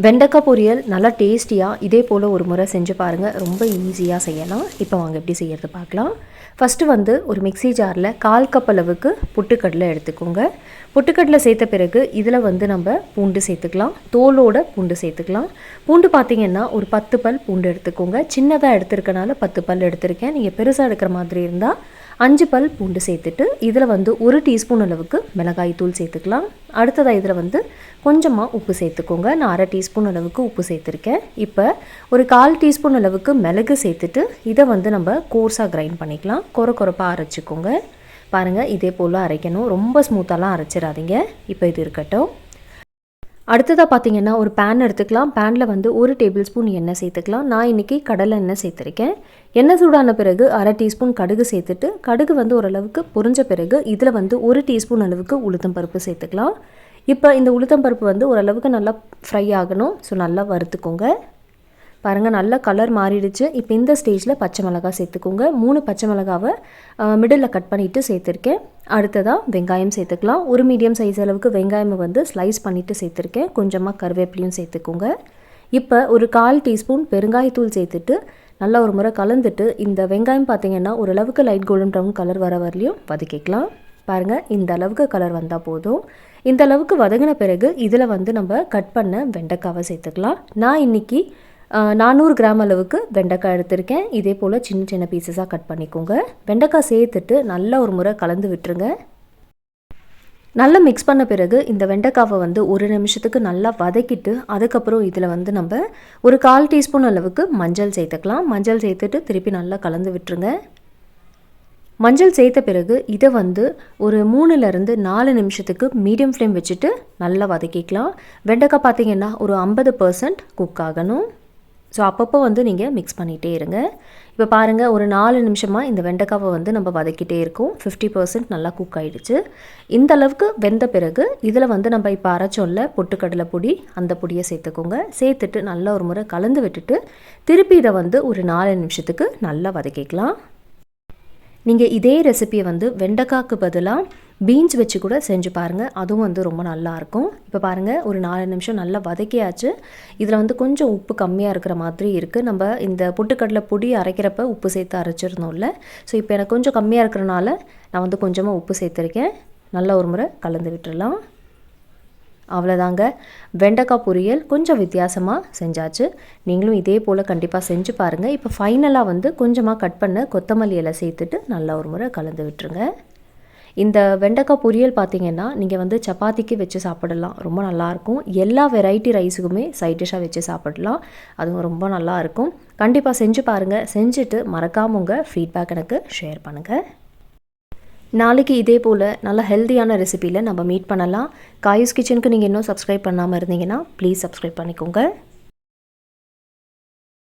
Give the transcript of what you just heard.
வெண்டைக்காய் பொரியல் நல்லா டேஸ்டியாக இதே போல் ஒரு முறை செஞ்சு பாருங்கள். ரொம்ப ஈஸியாக செய்யலாம். இப்போ வாங்க எப்படி செய்யறது பார்க்கலாம். ஃபஸ்ட்டு ஒரு மிக்ஸி ஜாரில் 1/4 கப் அளவுக்கு பொட்டுக்கடலை எடுத்துக்கோங்க. பொட்டுக்கடலை சேர்த்த பிறகு இதில் நம்ம பூண்டு சேர்த்துக்கலாம். தோலோட பூண்டு சேர்த்துக்கலாம். பூண்டு பார்த்திங்கன்னா ஒரு 10 பல் பூண்டு எடுத்துக்கோங்க. சின்னதாக எடுத்துருக்கனால 10 பல் எடுத்திருக்கேன். நீங்கள் பெருசாக எடுக்கிற மாதிரி இருந்தால் 5 பல் பூண்டு சேர்த்துட்டு இதில் 1 டீஸ்பூன் அளவுக்கு மிளகாய் தூள் சேர்த்துக்கலாம். அடுத்ததாக இதில் கொஞ்சமாக உப்பு சேர்த்துக்கோங்க. நான் 1/2 டீஸ்பூன் அளவுக்கு உப்பு சேர்த்துருக்கேன். இப்போ ஒரு 1/4 டீஸ்பூன் அளவுக்கு மிளகு சேர்த்துட்டு இதை நம்ம கோர்ஸாக கிரைண்ட் பண்ணிக்கலாம். கொரப்பாக அரைச்சிக்கோங்க. பாருங்கள், இதே போல் அரைக்கணும். ரொம்ப ஸ்மூத்தாலாம் அரைச்சிடாதீங்க. இப்போ இது இருக்கட்டும். அடுத்ததாக பார்த்திங்கன்னா ஒரு பேன் எடுத்துக்கலாம். பேனில் 1 டேபிள் ஸ்பூன் எண்ணெய் சேர்த்துக்கலாம். நான் இன்றைக்கி கடலை எண்ணெய் சேர்த்துருக்கேன். எண்ணெய் சூடான பிறகு 1/2 டீஸ்பூன் கடுகு சேர்த்துட்டு கடுகு ஓரளவுக்கு பொரிஞ்ச பிறகு இதில் 1 டீஸ்பூன் அளவுக்கு உளுத்தம் பருப்பு சேர்த்துக்கலாம். இப்போ இந்த உளுத்தம் பருப்பு ஓரளவுக்கு நல்லா ஃப்ரை ஆகணும். ஸோ நல்லா வறுத்துக்கோங்க. பாருங்கள், நல்லா கலர் மாறிடுச்சு. இப்போ இந்த ஸ்டேஜில் பச்சை மிளகாய் சேர்த்துக்கோங்க. 3 பச்சை மிளகாவை மிடில் கட் பண்ணிவிட்டு சேர்த்துருக்கேன். அடுத்ததாக வெங்காயம் சேர்த்துக்கலாம். ஒரு மீடியம் சைஸ் அளவுக்கு வெங்காயம் ஸ்லைஸ் பண்ணிவிட்டு சேர்த்துருக்கேன். கொஞ்சமாக கருவேப்பிலையும் சேர்த்துக்கோங்க. இப்போ ஒரு 1/4 டீஸ்பூன் பெருங்காயத்தூள் சேர்த்துட்டு நல்லா ஒரு முறை கலந்துட்டு இந்த வெங்காயம் பார்த்திங்கன்னா ஓரளவுக்கு லைட் கோல்டன் ப்ரௌன் கலர் வர வரலையும் வதக்கிக்கலாம். பாருங்கள், இந்த அளவுக்கு கலர் வந்தால் போதும். இந்த அளவுக்கு வதங்கின பிறகு இதில் நம்ம கட் பண்ண வெண்டைக்காவை சேர்த்துக்கலாம். நான் இன்றைக்கி 400 கிராம் அளவுக்கு வெண்டைக்காய் எடுத்திருக்கேன். இதே போல் சின்ன சின்ன பீசஸாக கட் பண்ணிக்கோங்க. வெண்டைக்காய் சேர்த்துட்டு நல்லா ஒரு முறை கலந்து விட்டுருங்க. நல்லா மிக்ஸ் பண்ண பிறகு இந்த வெண்டைக்காவை 1 நிமிஷத்துக்கு நல்லா வதக்கிட்டு அதுக்கப்புறம் இதில் நம்ம ஒரு 1/4 டீஸ்பூன் அளவுக்கு மஞ்சள் சேர்த்துக்கலாம். மஞ்சள் சேர்த்துட்டு திருப்பி நல்லா கலந்து விட்டுருங்க. மஞ்சள் சேர்த்த பிறகு இதை ஒரு 3லேருந்து 4 நிமிஷத்துக்கு மீடியம் ஃப்ளேம் வச்சுட்டு நல்லா வதக்கிக்கலாம். வெண்டைக்காய் பார்த்திங்கன்னா ஒரு 50% குக் ஆகணும். ஸோ அப்பப்போ நீங்கள் மிக்ஸ் பண்ணிகிட்டே இருங்க. இப்போ பாருங்கள், ஒரு 4 நிமிஷமாக இந்த வெண்டைக்காவை நம்ம வதக்கிட்டே இருக்கோம். 50% நல்லா குக் ஆகிடுச்சு. இந்த அளவுக்கு வெந்த பிறகு இதில் நம்ம இப்போ அரைச்சோல்ல பொட்டுக்கடலை பொடி, அந்த பொடியை சேர்த்துக்கோங்க. சேர்த்துட்டு நல்லா ஒரு முறை கலந்து விட்டுட்டு திருப்பி இதை ஒரு 4 நிமிஷத்துக்கு நல்லா வதக்கிக்கலாம். நீங்கள் இதே ரெசிபியை வெண்டைக்காய்க்கு பதிலாக பீன்ஸ் வச்சு கூட செஞ்சு பாருங்கள். அதுவும் ரொம்ப நல்லாயிருக்கும். இப்போ பாருங்கள், ஒரு 4 நிமிஷம் நல்லா வதக்கியாச்சு. இதில் கொஞ்சம் உப்பு கம்மியாக இருக்கிற மாதிரி இருக்குது. நம்ம இந்த பொட்டுக்கடலை பொடி அரைக்கிறப்ப உப்பு சேர்த்து அரைச்சிருந்தோம்ல. ஸோ இப்போ எனக்கு கொஞ்சம் கம்மியாக இருக்கிறனால நான் கொஞ்சமாக உப்பு சேர்த்துருக்கேன். நல்லா ஒரு முறை கலந்து விட்டுடலாம். அவ்வளோதாங்க, வெண்டைக்காய் பொரியல் கொஞ்சம் வித்தியாசமாக செஞ்சாச்சு. நீங்களும் இதே போல் கண்டிப்பாக செஞ்சு பாருங்கள். இப்போ ஃபைனலாக கொஞ்சமாக கட் பண்ண கொத்தமல்லி இலை சேர்த்துட்டு நல்லா ஒரு முறை கலந்து விட்டுருங்க. இந்த வெண்டைக்காய் பொரியல் பார்த்திங்கன்னா நீங்கள் சப்பாத்திக்கு வச்சு சாப்பிடலாம். ரொம்ப நல்லாயிருக்கும். எல்லா வெரைட்டி ரைஸுக்குமே சைட் டிஷ்ஷாக வச்சு சாப்பிடலாம். அதுவும் ரொம்ப நல்லாயிருக்கும். கண்டிப்பாக செஞ்சு பாருங்கள். செஞ்சுட்டு மறக்காமல் உங்கள் ஃபீட்பேக் எனக்கு ஷேர் பண்ணுங்கள். நாளைக்கு இதே போல் நல்ல ஹெல்த்தியான ரெசிபியில் நம்ம மீட் பண்ணலாம். காயூஸ் கிச்சனுக்கு நீங்கள் இன்னும் சப்ஸ்கிரைப் பண்ணாமல் இருந்தீங்கன்னா ப்ளீஸ் சப்ஸ்கிரைப் பண்ணிக்கோங்க.